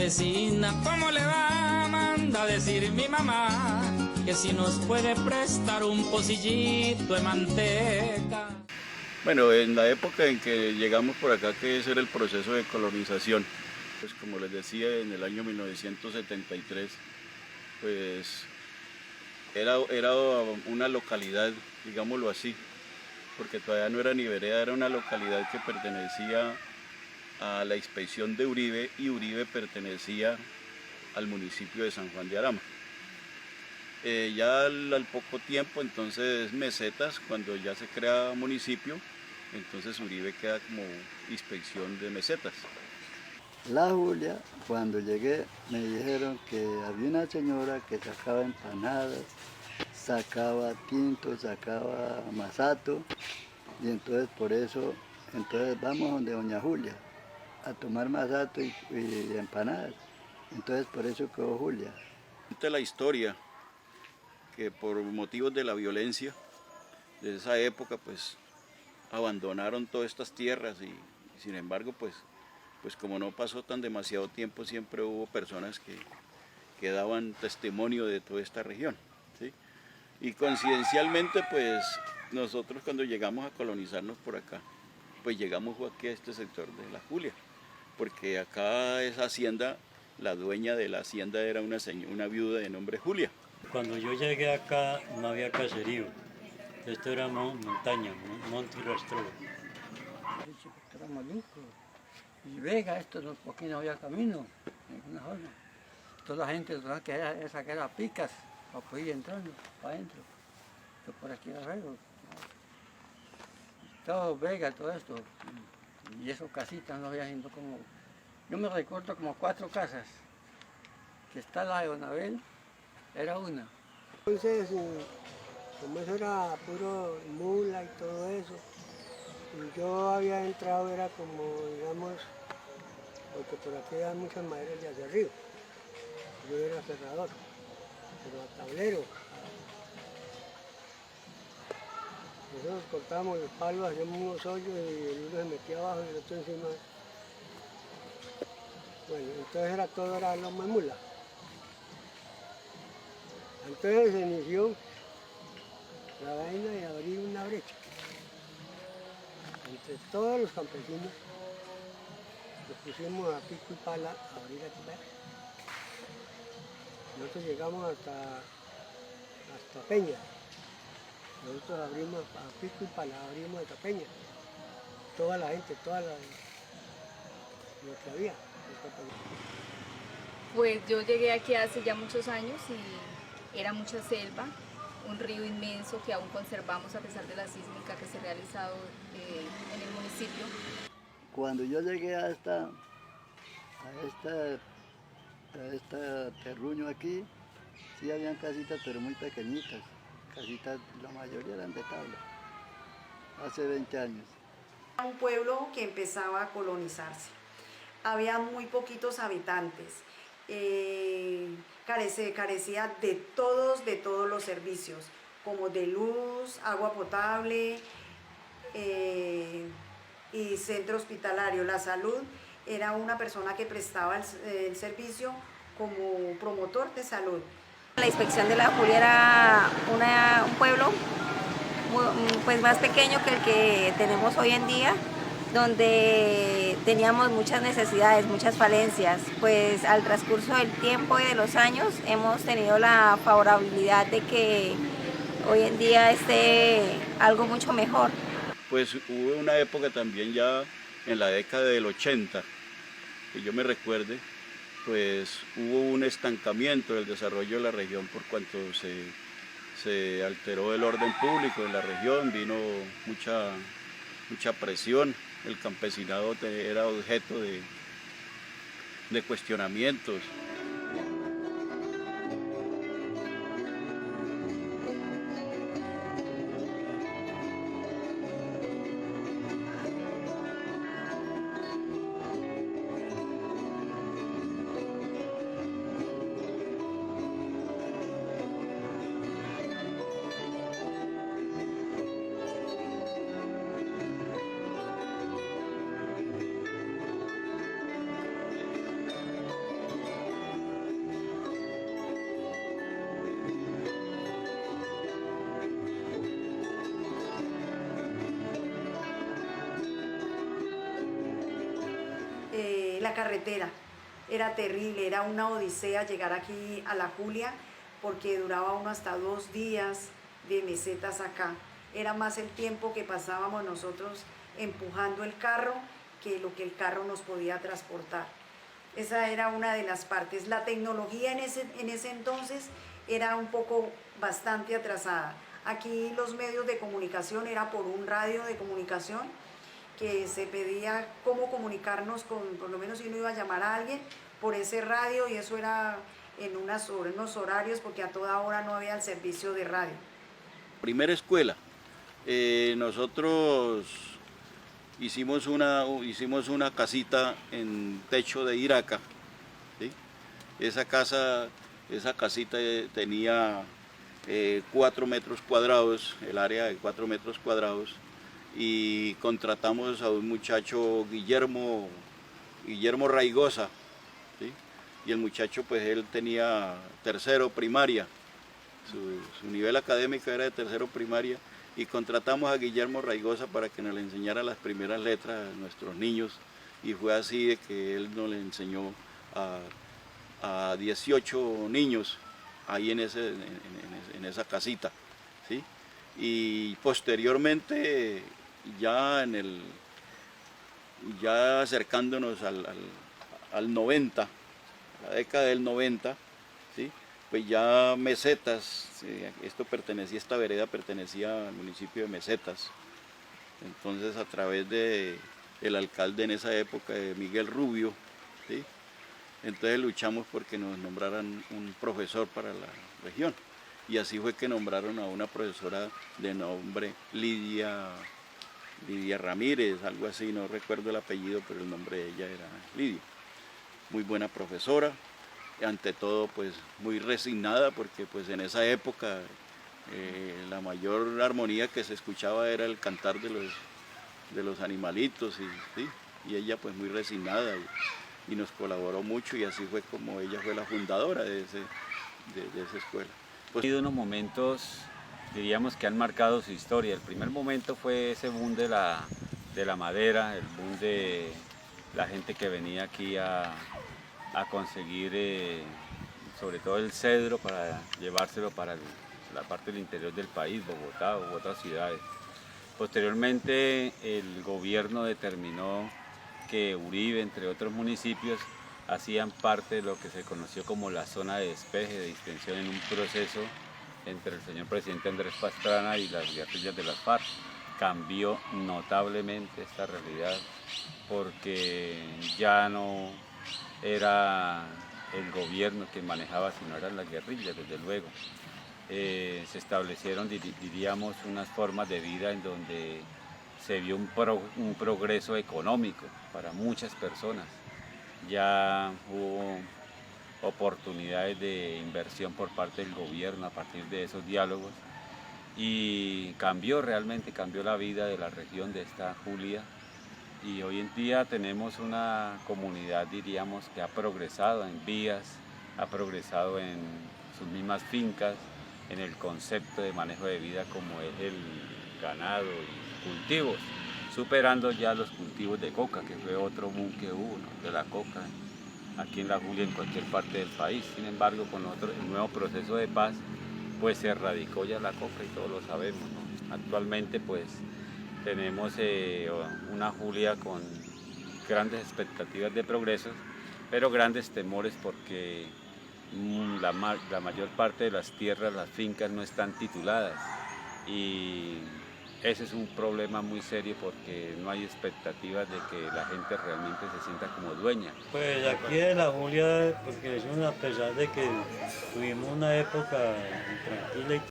vecina, ¿cómo le va? Manda a decir mi mamá que si nos puede prestar un pocillito de manteca. Bueno, en la época en que llegamos por acá, que ese era el proceso de colonización, pues como les decía, en el año 1973, pues era una localidad, digámoslo así, porque todavía no era ni vereda, era una localidad que pertenecía a la inspección de Uribe, y Uribe pertenecía al municipio de San Juan de Arama. Ya al poco tiempo, entonces Mesetas, cuando ya se crea municipio, entonces Uribe queda como inspección de Mesetas. La Julia, cuando llegué, me dijeron que había una señora que sacaba empanadas, sacaba tinto, sacaba masato, y entonces por eso, entonces vamos donde doña Julia a tomar masato y empanadas. Entonces por eso quedó Julia. Cuenta la historia que por motivos de la violencia de esa época, pues abandonaron todas estas tierras y sin embargo, pues como no pasó tan demasiado tiempo, siempre hubo personas que daban testimonio de toda esta región, ¿sí? Y coincidencialmente, pues nosotros cuando llegamos a colonizarnos por acá, pues llegamos aquí a este sector de La Julia, porque acá esa hacienda, la dueña de la hacienda era una viuda de nombre Julia. Cuando yo llegué acá no había caserío, esto era montaña, monte y rastrero. Era maluco. Y Vega, porque no había camino, ninguna forma. Toda la gente que era picas para poder ir entrando para adentro. Que por aquí era arreglo. Todo Vega, todo esto. Y esas casitas no había gente como. Yo me recuerdo como 4 casas. Que está la de Donabel, era una. Entonces, como eso era puro mula y todo eso, y yo había entrado, era como, digamos, porque por aquí hay muchas maderas de hacia arriba. Yo era cerrador, pero a tablero. Nosotros cortábamos los palos, hacíamos unos hoyos y el uno se metía abajo y el otro encima. Bueno, entonces era loma de mula. Entonces se inició la vaina de abrir una brecha entre todos los campesinos. Nos pusimos a pico y pala a abrir aquí. Nosotros llegamos hasta Peña. Nosotros abrimos a pico y pala, abrimos hasta Peña. Toda la gente, lo que había. Pues yo llegué aquí hace ya muchos años y era mucha selva, un río inmenso que aún conservamos a pesar de la sísmica que se ha realizado en el municipio. Cuando yo llegué a este terruño aquí, sí habían casitas, pero muy pequeñitas. Casitas, la mayoría eran de tabla, hace 20 años. Un pueblo que empezaba a colonizarse. Había muy poquitos habitantes. Carecía de todos los servicios, como de luz, agua potable y centro hospitalario. La salud era una persona que prestaba el servicio como promotor de salud. La inspección de La Julia era un pueblo pues más pequeño que el que tenemos hoy en día, donde teníamos muchas necesidades, muchas falencias. Pues al transcurso del tiempo y de los años hemos tenido la favorabilidad de que hoy en día esté algo mucho mejor. Pues hubo una época también ya en la década del 80, que yo me recuerde, pues hubo un estancamiento del desarrollo de la región por cuanto se alteró el orden público en la región, vino mucha presión, el campesinado era objeto de cuestionamientos. la carretera era terrible, era una odisea llegar aquí a La Julia, porque duraba uno hasta 2 días de mesetas acá. Era más el tiempo que pasábamos nosotros empujando el carro que lo que el carro nos podía transportar. Esa era una de las partes. La tecnología en ese entonces era un poco bastante atrasada. Aquí los medios de comunicación era por un radio de comunicación que se pedía cómo comunicarnos con, por lo menos si uno iba a llamar a alguien, por ese radio, y eso era en unos horarios porque a toda hora no había el servicio de radio. Primera escuela, nosotros hicimos una casita en techo de Iraca, ¿sí? Esa casita tenía 4 metros cuadrados, el área de 4 metros cuadrados, y contratamos a un muchacho, Guillermo Raigosa, ¿sí? Y el muchacho, pues él tenía tercero primaria, su nivel académico era de tercero primaria, y contratamos a Guillermo Raigosa para que nos le enseñara las primeras letras a nuestros niños, y fue así de que él nos le enseñó a 18 niños ahí en esa casita, ¿sí? Y posteriormente, ya acercándonos al 90, la década del 90, ¿sí? Pues ya Mesetas, esta vereda pertenecía al municipio de Mesetas. Entonces, a través del alcalde en esa época, de Miguel Rubio, ¿sí? Entonces luchamos porque nos nombraran un profesor para la región. Y así fue que nombraron a una profesora de nombre Lidia Ramírez, algo así, no recuerdo el apellido, pero el nombre de ella era Lidia. Muy buena profesora, ante todo pues muy resignada, porque pues en esa época la mayor armonía que se escuchaba era el cantar de los animalitos, ¿sí? Y ella pues muy resignada y nos colaboró mucho, y así fue como ella fue la fundadora de esa escuela. Ha habido unos momentos, diríamos, que han marcado su historia. El primer momento fue ese boom de la madera, el boom de la gente que venía aquí a conseguir sobre todo el cedro para llevárselo para la parte del interior del país, Bogotá u otras ciudades. Posteriormente el gobierno determinó que Uribe, entre otros municipios, hacían parte de lo que se conoció como la zona de despeje, de distensión, en un proceso entre el señor presidente Andrés Pastrana y las guerrillas de las FARC. Cambió notablemente esta realidad porque ya no era el gobierno que manejaba, sino eran las guerrillas, desde luego. Se establecieron, diríamos, unas formas de vida en donde se vio un progreso económico para muchas personas. Ya hubo oportunidades de inversión por parte del gobierno a partir de esos diálogos, y realmente cambió la vida de la región de esta Julia, y hoy en día tenemos una comunidad, diríamos, que ha progresado en vías, ha progresado en sus mismas fincas, en el concepto de manejo de vida como es el ganado y cultivos, superando ya los cultivos de coca, que fue otro boom que hubo, ¿no?, de la coca aquí en La Julia, en cualquier parte del país. Sin embargo, con el nuevo proceso de paz, pues se erradicó ya la coca, y todos lo sabemos, ¿no? Actualmente pues tenemos una Julia con grandes expectativas de progreso, pero grandes temores porque la mayor parte de las tierras, las fincas, no están tituladas, y ese es un problema muy serio porque no hay expectativas de que la gente realmente se sienta como dueña. Pues aquí en La Julia, porque a pesar de que tuvimos una época tranquila y